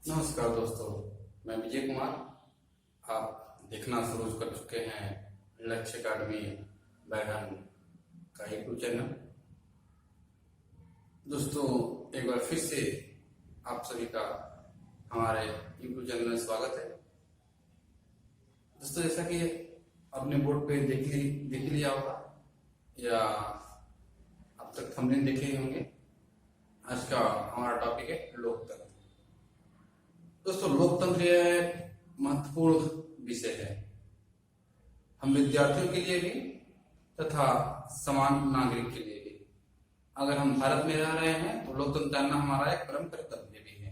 नमस्कार दोस्तों, मैं विजय कुमार। आप देखना शुरू कर चुके हैं लक्ष्य अकादमी बैगन का यूट्यूब चैनल। दोस्तों, एक बार फिर से आप सभी का हमारे यूट्यूब चैनल में स्वागत है। दोस्तों, जैसा कि आपने बोर्ड पे देख लिया होगा या अब तक थंबनेल देखे ही होंगे। आज का हमारा टॉपिक है लोकतंत्र। दोस्तों, लोकतंत्र एक महत्वपूर्ण विषय है, हम विद्यार्थियों के लिए भी तथा समान नागरिक के लिए भी। अगर हम भारत में रह रहे हैं तो लोकतंत्र जानना हमारा एक परम कर्तव्य भी है,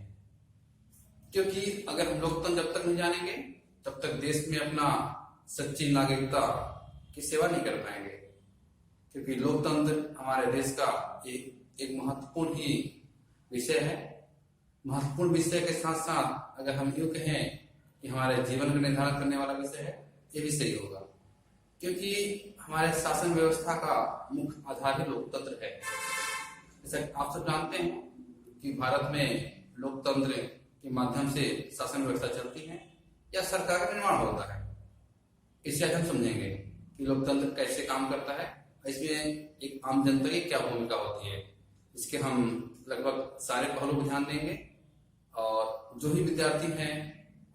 क्योंकि अगर हम लोकतंत्र जब तक नहीं जानेंगे तब तक देश में अपना सच्ची नागरिकता की सेवा नहीं कर पाएंगे। क्योंकि लोकतंत्र हमारे देश का एक महत्वपूर्ण ही विषय है। महत्वपूर्ण विषय के साथ साथ अगर हम यूं कहें कि हमारे जीवन को निर्धारित करने वाला विषय है, ये भी सही होगा, क्योंकि हमारे शासन व्यवस्था का मुख्य आधार ही लोकतंत्र है। जैसा आप सब जानते हैं कि भारत में लोकतंत्र के माध्यम से शासन व्यवस्था चलती है या सरकार का निर्माण होता है। इससे आज हम समझेंगे कि लोकतंत्र कैसे काम करता है, इसमें एक आम जनता की क्या भूमिका होती है। इसके हम लगभग सारे पहलू पर ध्यान देंगे और जो भी विद्यार्थी हैं,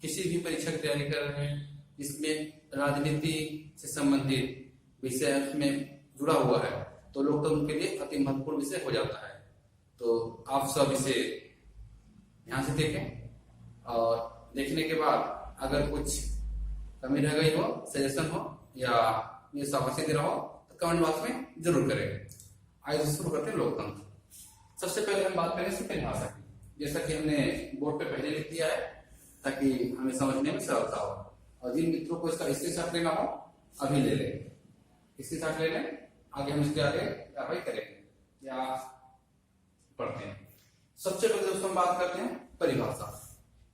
किसी भी परीक्षा की तैयारी कर रहे हैं, इसमें राजनीति से संबंधित विषय उसमें जुड़ा हुआ है, तो लोकतंत्र के लिए अति महत्वपूर्ण विषय हो जाता है। तो आप सब इसे ध्यान से देखें और देखने के बाद अगर कुछ कमी रह गई हो, सजेशन हो या ये शाबाशी दे रहा हो तो कमेंट बॉक्स में जरूर करें। आइए शुरू करते हैं लोकतंत्र। सबसे पहले हम बात करें सिंपल भाषा की, जैसा कि हमने बोर्ड पे पहले लिख दिया है ताकि हमें समझने में सरलता हो। और जिन मित्रों को इसका स्क्रीनशॉट लेना हो अभी ले लें, स्क्रीनशॉट ले लें, आगे हम इसके आगे कार्रवाई करेंगे या पढ़ते हैं। सबसे पहले दोस्तों हम बात करते हैं परिभाषा।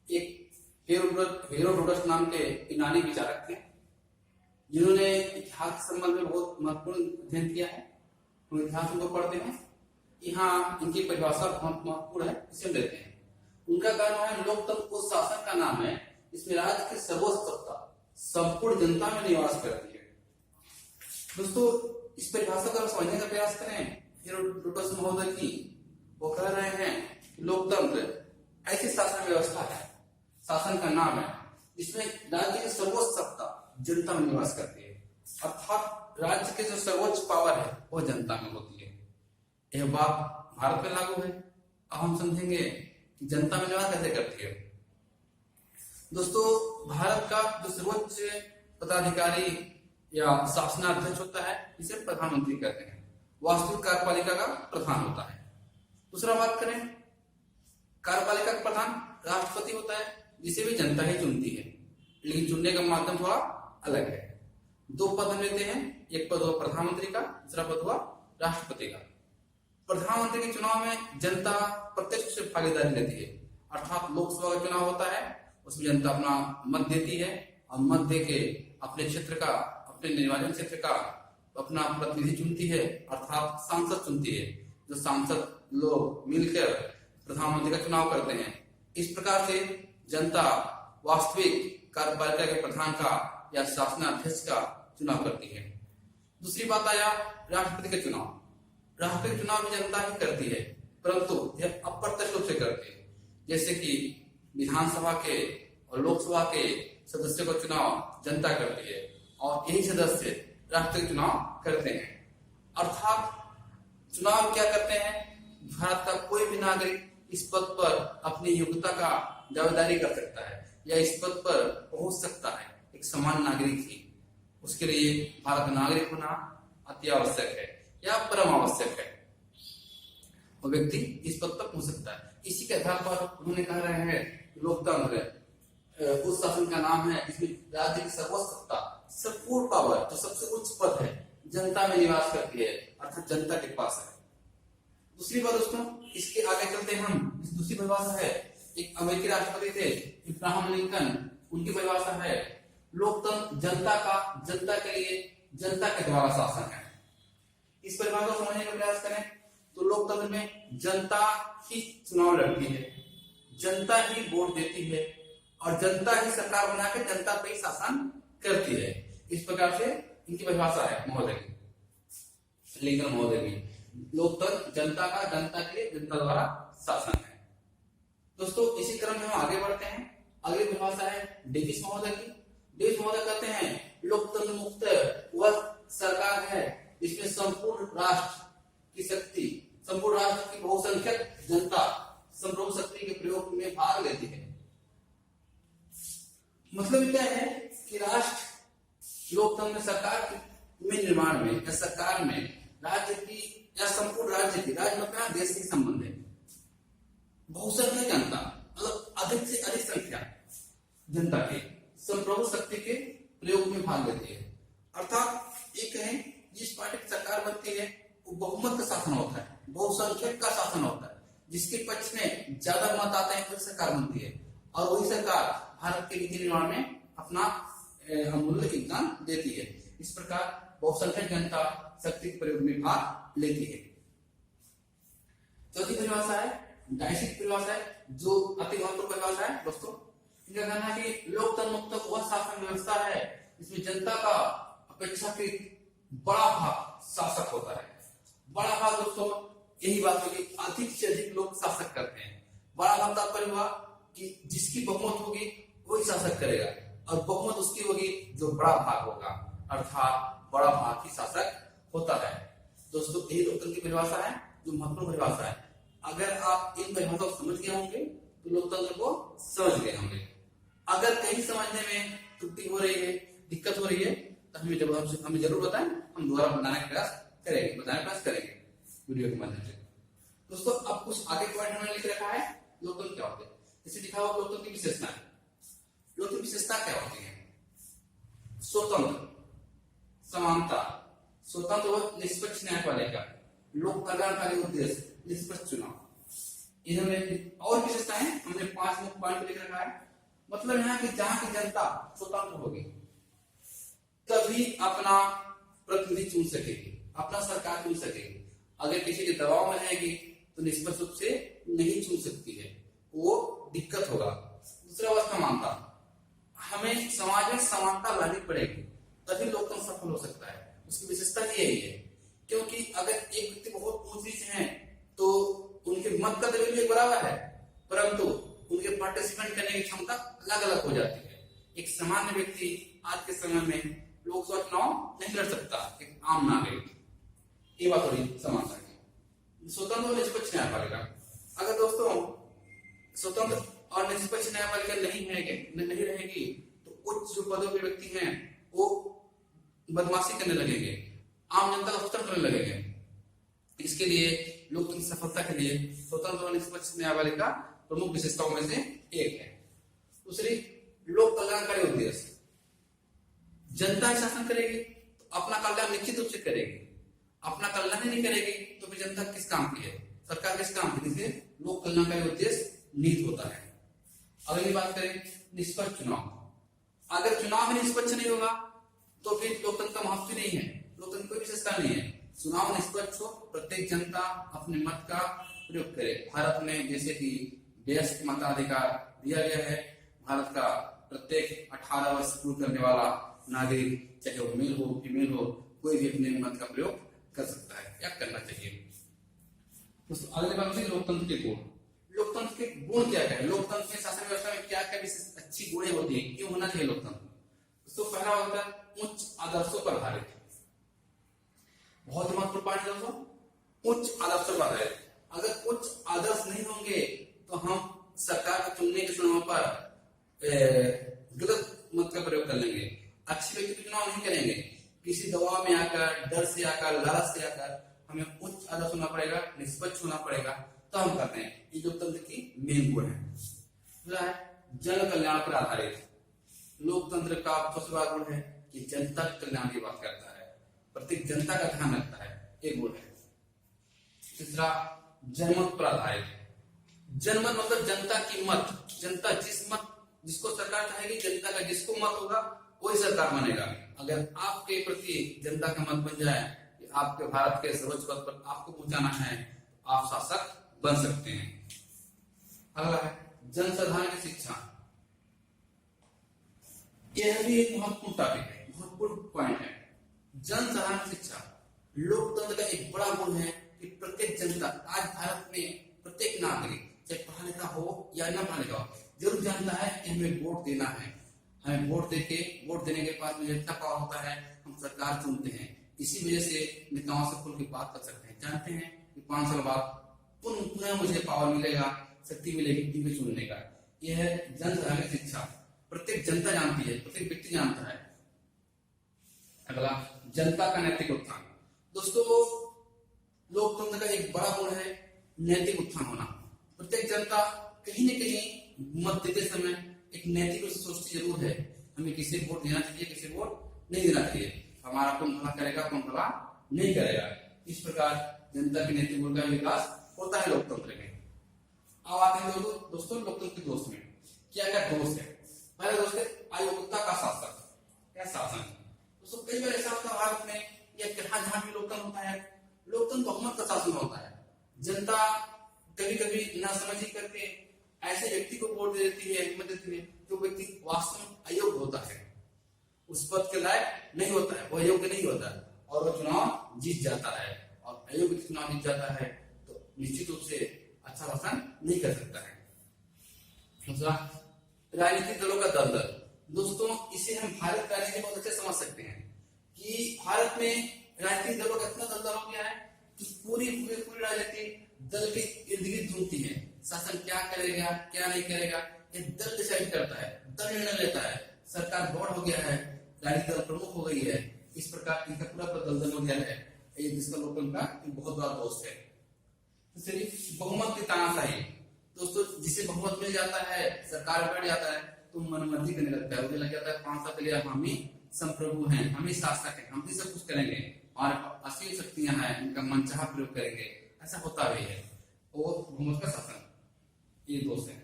एक हेरोडोटस नाम के यूनानी विचारक थे, जिन्होंने इतिहास के संबंध में बहुत महत्वपूर्ण अध्ययन किया है। हम इतिहास को पढ़ते हैं, यहाँ इनकी परिभाषा बहुत महत्वपूर्ण है, इसे लेते हैं। उनका कहना है लोकतंत्र उस शासन का नाम है इसमें राज्य की सर्वोच्च सत्ता संपूर्ण जनता में निवास करती है। दोस्तों, इस परिभाषा को समझने का प्रयास करें हेरोडोटस महोदय की। वो कह रहे हैं कि लोकतंत्र ऐसी शासन व्यवस्था है, शासन का नाम है जिसमें राज्य की सर्वोच्च सत्ता जनता में निवास करती है, अर्थात राज्य के जो सर्वोच्च पावर है वो जनता में होती है। यह बात भारत में लागू है। अब हम समझेंगे कि जनता में निवास कैसे करती है। दोस्तों, भारत का जो सर्वोच्च पदाधिकारी या शासनाध्यक्ष होता है इसे प्रधानमंत्री कहते हैं। वास्तविक कार्यपालिका का प्रधान होता है। दूसरा बात करें, कार्यपालिका का प्रधान राष्ट्रपति होता है, जिसे भी जनता ही चुनती है, लेकिन चुनने का माध्यम थोड़ा अलग है। दो पद हम लेते हैं, एक पद हुआ प्रधानमंत्री का, दूसरा पद हुआ राष्ट्रपति का। प्रधानमंत्री के चुनाव में जनता प्रत्यक्ष रूप से भागीदारी लेती है, अर्थात लोकसभा का चुनाव होता है, उसमें जनता अपना मत देती है और मत देके अपने क्षेत्र का, अपने निर्वाचन क्षेत्र का अपना प्रतिनिधि चुनती है, अर्थात सांसद चुनती है। जो सांसद लोग मिलकर प्रधानमंत्री का चुनाव करते हैं। इस प्रकार से जनता वास्तविक कार्यपालिका के प्रधान का या शासनाध्यक्ष का चुनाव करती है। दूसरी बात आया राष्ट्रपति का चुनाव। राष्ट्रपति चुनाव भी जनता ही करती है, परंतु यह अप्रत्यक्ष रूप से करती है। जैसे कि विधानसभा के और लोकसभा के सदस्यों का चुनाव जनता करती है और यही सदस्य राष्ट्रपति चुनाव करते हैं। अर्थात चुनाव क्या करते हैं, भारत का कोई भी नागरिक इस पद पर अपनी योग्यता का दावेदारी कर सकता है या इस पद पर पहुंच सकता है, एक समान नागरिक ही। उसके लिए भारत का नागरिक होना अति आवश्यक है या परम आवश्यक है। वो व्यक्ति इस पद पर पहुंच सकता है। इसी के आधार पर उन्होंने कह रहे हैं लोकतंत्र उस शासन का नाम है इसमें राज्य की सर्वोच्च सत्ता, संपूर्ण पावर, जो सबसे उच्च पद है, जनता में निवास करती है, अर्थात जनता के पास है। दूसरी बात दोस्तों, इसके आगे चलते हैं हम। दूसरी परिभाषा है, एक अमेरिकी राष्ट्रपति थे इब्राहिम लिंकन, उनकी परिभाषा है लोकतंत्र जनता का, जनता के लिए, जनता के द्वारा शासन है। इस परिभाषा को समझने का प्रयास करें तो लोकतंत्र में जनता ही चुनाव लड़ती है, जनता ही वोट देती है और जनता ही सरकार बना के जनता पे ही शासन करती है। इस प्रकार से इनकी परिभाषा है महोदय की, लिंगन महोदय की। लोकतंत्र जनता का, जनता के लिए, जनता द्वारा शासन है। दोस्तों इसी क्रम में हम आगे बढ़ते हैं। अगली परिभाषा है डेविस महोदय की। डेविस महोदय कहते हैं लोकतंत्र मुक्त वह सरकार है इसमें संपूर्ण राष्ट्र की शक्ति, संपूर्ण राष्ट्र की बहुसंख्यक जनता संप्रभु शक्ति के प्रयोग में भाग लेती है। मतलब क्या है कि राष्ट्र लोकतंत्र सरकार में निर्माण में या सरकार में राज्य की या संपूर्ण राज्य की, राज्य मतलब देश के संबंध है, बहुसंख्यक जनता मतलब अधिक से अधिक संख्या जनता के संप्रभु शक्ति के प्रयोग में भाग लेती है। अर्थात एक है जिस पार्टी की सरकार बनती है वो बहुमत का शासन होता है, बहुसंख्यक का शासन होता है, जिसके पक्ष में ज्यादा मत आते हैं वही सरकार बनती है और वही सरकार भारत के नीति निर्माण में अपना अमूल्य योगदान देती है। इस प्रकार बहुसंख्यक जनता शक्ति के प्रयोग में भाग लेती है। चौथी परिभाषा है डायसिक परिभाषा है, जो अति महत्वपूर्ण परिभाषा है दोस्तों। इनका कहना है कि लोकतंत्र मुक्त वह शासन व्यवस्था है जिसमें जनता का अपेक्षाकृत बड़ा भाग शासक होता है। बड़ा भाग दोस्तों यही बात होगी, अधिक से अधिक लोग शासक करते हैं। बड़ा भाग तात्पर्य हुआ कि जिसकी बहुमत होगी वही शासक करेगा और बहुमत उसकी होगी जो बड़ा भाग होगा, अर्थात बड़ा भाग ही शासक होता है। दोस्तों यही लोकतंत्र की परिभाषा है जो महत्वपूर्ण परिभाषा है। अगर आप इन परिभाषाओं को समझ गए होंगे तो लोकतंत्र को समझ गए होंगे। अगर कहीं समझने में त्रुटि हो रही है, दिक्कत हो रही है तो हमें जरूर बताएं, हम दोबारा बताने का प्रयास करेंगे वीडियो के माध्यम से। दोस्तों अब कुछ आगे पॉइंट हमने लिख रखा है लोकतंत्र क्या होते हैं। जैसे लिखा हुआ लोकतंत्र की विशेषता है। लोकतंत्र की विशेषता क्या होती है? स्वतंत्र, समानता, स्वतंत्र व निष्पक्ष न्यायपालिका, लोक कल्याणकारी उद्देश्य, निष्पक्ष चुनाव। इन्होंने और विशेषताएं हमने 5 मुख्य पॉइंट लिख रखा है। मतलब यहाँ की जहां की जनता स्वतंत्र होगी तभी अपना प्रतिनिधि चुन सकेगी, अपना सरकार चुन सकेगी। अगर किसी के दबाव में रहेगी तो निष्पक्ष रूप से नहीं चुन सकती है, वो दिक्कत होगा। दूसरा बात समानता, हमें समाज में समानता लानी पड़ेगी तभी लोकतंत्र सफल हो सकता है। उसकी विशेषता यही है क्योंकि अगर एक व्यक्ति बहुत ऊंची से है तो उनके मत का वैल्यू बराबर है परंतु उनके पार्टिसिपेंट करने की क्षमता अलग अलग हो जाती है। एक सामान्य व्यक्ति आज के समय में लोकसभा चुनाव नहीं लड़ सकता, एक आम नागरिक। ये बात हो रही समानता की। स्वतंत्र और निष्पक्ष न्यायपालिका, अगर दोस्तों स्वतंत्र और निष्पक्ष न्यायपालिका नहीं रहेगी तो उच्च जो पदों के व्यक्ति हैं वो बदमाशी करने लगेंगे, आम जनता का शोषण करने लगेंगे। इसके लिए लोकतंत्र की सफलता के लिए स्वतंत्र और निष्पक्ष न्यायपालिका प्रमुख विशेषताओं में से एक है। दूसरी लोक कल्याणकारी उद्देश्य, जनता शासन करेगी तो अपना कल्याण निश्चित रूप से करेगी, अपना कल्याण ही नहीं करेगी तो फिर जनता किस काम की है, सरकार किस काम की? जिसे लोक कल्याणकारी उद्देश्य नीति होता है। अगली बात करें निष्पक्ष चुनाव, अगर चुनाव में निष्पक्ष नहीं होगा तो फिर लोकतंत्र का महत्व नहीं है, लोकतंत्र कोई विशेषता नहीं है। चुनाव निष्पक्ष हो, प्रत्येक जनता अपने मत का प्रयोग करे। भारत में जैसे कि वयस्क मताधिकार दिया गया है, भारत का प्रत्येक 18 वर्ष पूर्ण करने वाला नागरिक चाहे वो मेल हो फीमेल हो कोई भी अपने मत का प्रयोग कर सकता है या करना चाहिए। दोस्तों अगले बात है लोकतंत्र के गुण। लोकतंत्र के गुण क्या है? लोकतंत्र के शासन व्यवस्था में क्या क्या विशेष अच्छी गुणें होती है, क्यों होना चाहिए लोकतंत्र? दोस्तों पहला होता है उच्च आदर्शों पर आधारित, बहुत महत्वपूर्ण पॉइंट दोस्तों, उच्च आदर्शों पर आधारित। अगर उच्च आदर्श नहीं होंगे तो हम सरकार को चुनने के समय पर गलत मत का प्रयोग कर लेंगे, अच्छे व्यक्ति का चुनाव नहीं करेंगे, किसी दबाव में आकर, डर से आकर, लालच से आकर हमें उच्च आदर्श होना पड़ेगा, निष्पक्ष होना पड़ेगा तो हम करते हैं। ये लोकतंत्र की मेन गुण है। दूसरा है जन कल्याण पर आधारित। लोकतंत्र का दूसरा गुण है कि जनता के कल्याण की बात करता है, प्रत्येक जनता का ध्यान रखता है, एक गुण है। तीसरा जनमत पर आधारित। जनमत मतलब जनता की मत, जनता जिसको सरकार चाहेगी, जनता का जिसको मत होगा वही सरकार बनेगा। अगर आपके प्रति जनता का मत बन जाए, आपके भारत के सर्वोच्च पद पर आपको पहुंचाना है, आप शासक बन सकते हैं। अगला है जनसाधारण की शिक्षा, यह भी एक महत्वपूर्ण टॉपिक है, महत्वपूर्ण पॉइंट है। जनसाधारण शिक्षा लोकतंत्र का एक बड़ा गुण है कि प्रत्येक जनता, आज भारत में प्रत्येक नागरिक चाहे पढ़ा लिखा हो या न पढ़ा लिखा हो, जरूर जानता है कि हमें वोट देना है। हमें वोट देने के बाद मुझे इतना पावर होता है, हम सरकार चुनते हैं। इसी वजह से नेताओं से खुल के बात कर सकते हैं, जानते हैं कि 5 साल बाद पुनः मुझे पावर मिलेगा, शक्ति मिलेगी टीवी चुनने का। यह है जनसाधारण शिक्षा, प्रत्येक जनता जानती है, प्रत्येक व्यक्ति जानता है। अगला, जनता का नैतिक उत्थान। दोस्तों, लोकतंत्र का एक बड़ा गुण है नैतिक उत्थान होना। प्रत्येक जनता कहीं न कहीं मत देते समय एक नैतिक रूप से सोचती जरूर है, हमें किसे वोट देना चाहिए, किसे वोट नहीं देना चाहिए, हमारा कौन भला करेगा, कौन भला नहीं करेगा। इस प्रकार जनता के नैतिक गुण का विकास होता है लोकतंत्र में। अब आते हैं दोस्तों लोकतंत्र के दोष में। क्या क्या दोष है? पहला दोष है अयोग्यता का शासन। क्या शासन? दोस्तों, कई बार ऐसा होता है भारत में या जहां भी लोकतंत्र होता है, लोकतंत्र बहुमत का शासन होता है। जनता कभी कभी नासमझी करके ऐसे व्यक्ति को वोट दे देती है, मत देती है, जो व्यक्ति वास्तव में अयोग्य होता है, उस पद के लायक नहीं होता है, वो अयोग्य नहीं होता है और वो चुनाव जीत जाता है। और अयोग्य चुनाव जीत जाता है तो निश्चित रूप से अच्छा शासन नहीं कर सकता है। दूसरा, राजनीतिक दलों का दलदल। दोस्तों, इसे हम भारत का राजनीति बहुत अच्छे समझ सकते हैं कि भारत में राजनीतिक दलों का इतना दलदल हो गया है कि पूरी राजनीति दल के इर्द गिर्द घूमती है। शासन क्या करेगा, क्या नहीं करेगा, ये दल डिसाइड करता है, दल निर्णय लेता है। सरकार बोर्ड हो गया है, राजनीतिक दल प्रमुख हो गई है। इस प्रकार इनका पूरा दलदल हो गया है, ये जिसका लोकतंत्र का बहुत बड़ा दोष है। सिर्फ बहुमत की तानाशाही। दोस्तों, जिसे बहुमत मिल जाता है, सरकार बैठ जाता है, तो मनमर्जी करने लगता है, मुझे लग जाता है 5 साल के लिए हम ही संप्रभु हैं, हम ही शासक हैं, हम ही सब कुछ करेंगे और असीम शक्तियां हैं, इनका मनचाहा प्रयोग करेंगे। ऐसा होता भी है और बहुमत का शासन, ये दोष है।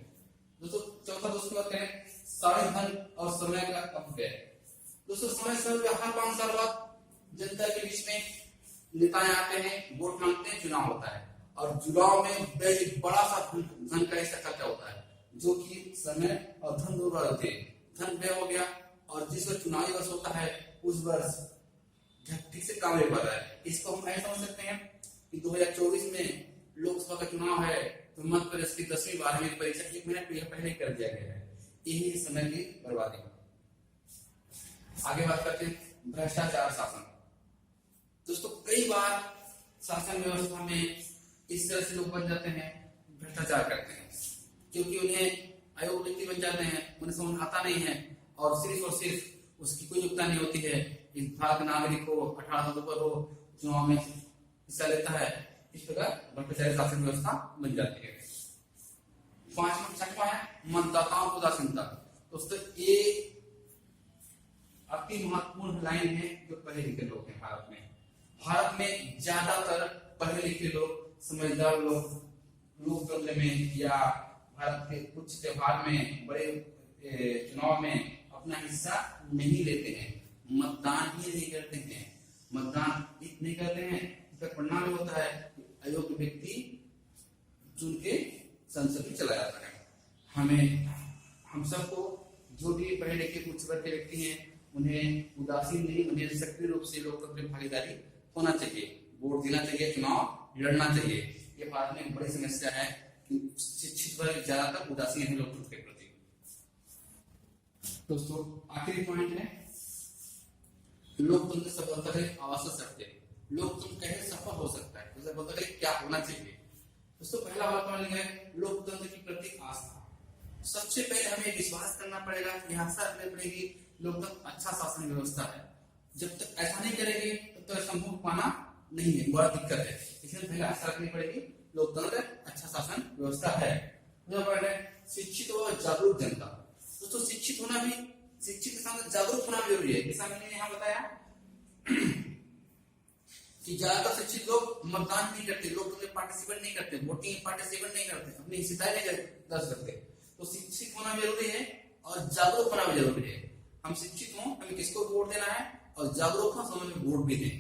दोस्तों, चौथा दोष की बात करें, सारे धन और समय का अपव्यय। दोस्तों, समय हर 5 साल बाद जनता के बीच में नेताएं आते हैं, वोट मांगते हैं, चुनाव होता है और चुनाव में एक बड़ा सा धन का हिस्सा खर्चा होता है, जो कि समय और धन दोनों रहते हैं। धन व्यय हो गया और जिस वर्ष चुनावी वर्ष होता है उस वर्ष ठीक से काम नहीं पा रहा है। इसको हम ऐसा समझ सकते हैं कि 2024 में लोकसभा का चुनाव है तो मध्य प्रदेश की 10वीं 12वीं परीक्षा 1 महीने पहले कर दिया गया है। यही समय की बर्बादी। आगे बात करते हैं भ्रष्टाचार शासन। दोस्तों, कई बार शासन व्यवस्था में इस तरह से लोग बन जाते हैं, भ्रष्टाचार करते हैं, क्योंकि उन्हें अयोग्य व्यक्ति बन जाते हैं, उन्हें समझ आता नहीं है और सिर्फ उसकी कोई योग्यता नहीं होती है। इस भारत नागरिक हो, 18 साल ऊपर हो, चुनाव में हिस्सा लेता है। इस प्रकार भ्रष्टाचारी शासन व्यवस्था बन जाती है। 5वां है मतदाताओं की उदासीनता। दोस्तों, ये अति महत्वपूर्ण लाइन है जो पढ़े लिखे लोग हैं भारत में। भारत में ज्यादातर पढ़े लिखे लोग, समझदार लोग लोकतंत्र में या भारत के कुछ त्योहार में, बड़े चुनाव में अपना हिस्सा नहीं लेते हैं, मतदान ही नहीं करते हैं। मतदान नहीं करते हैं, इसका परिणाम होता है कि अयोग्य व्यक्ति चुन के संसद में चला जाता है। हम सबको जो भी पढ़े लिखे उच्च वर्ग के व्यक्ति हैं, उन्हें उदासीन नहीं, उन्हें सक्रिय रूप से लोकतंत्र में भागीदारी होना चाहिए, वोट देना चाहिए, चुनाव लड़ना चाहिए। ये भारत में एक बड़ी समस्या है कि शिक्षित वर्ग ज्यादातर उदासीन है लोकतंत्र के प्रति। दोस्तों, आखिरी पॉइंट है लोकतंत्र सफलता का आवश्यक शर्तें। लोकतंत्र कैसे सफल हो सकता है, तो सफलता के क्या होना चाहिए। दोस्तों, पहला बात है लोकतंत्र के प्रति आस्था। सबसे पहले हमें विश्वास करना पड़ेगा, आस्था रखनी पड़ेगी लोकतंत्र अच्छा शासन व्यवस्था है। जब तक ऐसा नहीं करेंगे तब तक संभव पाना नहीं है, बड़ा दिक्कत है। इसलिए पहले आस्था रखनी पड़ेगी लोकतंत्र अच्छा शासन व्यवस्था है। शिक्षित और जागरूक जनता। दोस्तों, शिक्षित के साथ जागरूक होना जरूरी है। जैसा मैंने यहाँ बताया कि ज्यादातर शिक्षित लोग मतदान नहीं करते, लोकतंत्र में पार्टिसिपेट नहीं करते, वोटिंग पार्टिसिपेट नहीं करते, अपनी हिस्सेदारी नहीं दर्ज करते। तो शिक्षित होना जरूरी है और जागरूक होना भी जरूरी है। हम शिक्षित हों, हमें किसको वोट देना है, और जागरूक हों, समय में वोट भी दें।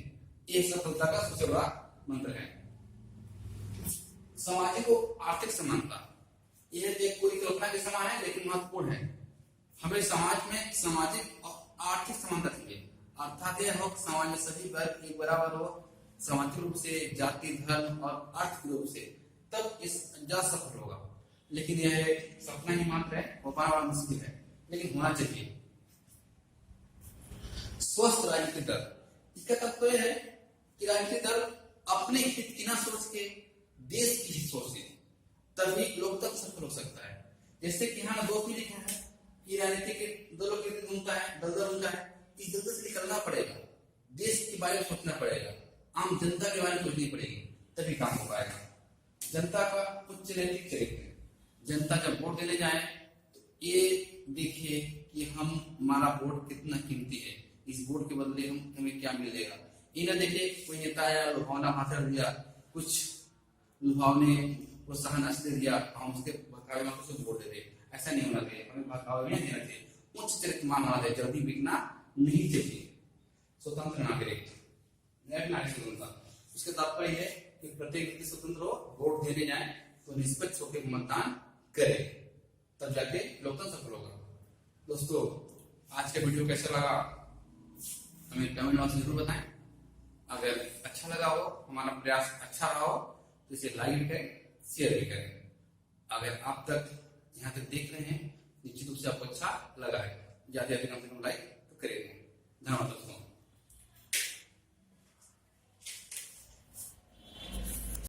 ये सफलता का सबसे बड़ा मंत्र है। सामाजिक और आर्थिक समानता, यह एक कोई कल्पना के समान है लेकिन महत्वपूर्ण है। हमें समाज में सामाजिक और आर्थिक समानता चाहिए, अर्थात यह हो समाज में सभी वर्ग एक बराबर हो, सामाजिक रूप से, जाति, धर्म और आर्थिक रूप से, तब इस जज सफल होगा। लेकिन यह एक सपना ही मात्र है, हो पाना बड़ा मुश्किल है, लेकिन होना चाहिए। स्वस्थ राजनीतिक दल, इसका तात्पर्य है कि राजनीतिक दल अपने हित की ना सोच के देश की ही सोचे, तभी लोकतंत्र सफल हो सकता है। जैसे कि यहाँ दोस्त भी लिखा है कि राजनीति के दलों के घूमता है, दलदल उनका है, इस दलदल से निकलना पड़ेगा, देश के बारे में सोचना पड़ेगा, आम जनता के बारे में सोचनी पड़ेगी, तभी काम हो पाएगा। जनता का उच्च नैतिक चरित्र, जनता जब वोट देने जाए तो ये देखिए कि हमारा वोट कितना कीमती है, इस वोट के बदले हमें क्या मिलेगा। ये ना देखे कोई नेता आया, लुभावना भाषण दिया, कुछ लुभावने प्रोत्साहन दे दिया, हम उसके बहकावे में कुछ वोट दे दे, ऐसा नहीं होना चाहिए। हमें बहकावे में नहीं देना चाहिए, उच्च चरित्र मान होना चाहिए, जल्दी बिकना नहीं चाहिए। स्वतंत्र नागरिक, उसके तात्पर्य है कि प्रत्येक व्यक्ति स्वतंत्र हो, वोट देने जाए तो निष्पक्ष होकर मतदान करे, तब जाके लोकतंत्र सफल होगा। दोस्तों, आज का वीडियो कैसा लगा हमें कमेंट बॉक्स में जरूर बताएं। अगर अच्छा लगा हो, हमारा प्रयास अच्छा रहा हो तो इसे लाइक भी करें, शेयर भी करें। अगर आप तक यहाँ तक देख रहे हैं, निश्चित रूप से आपको अच्छा लगा है, ज्यादा कम से कम लाइक तो करेंगे। धन्यवाद दोस्तों।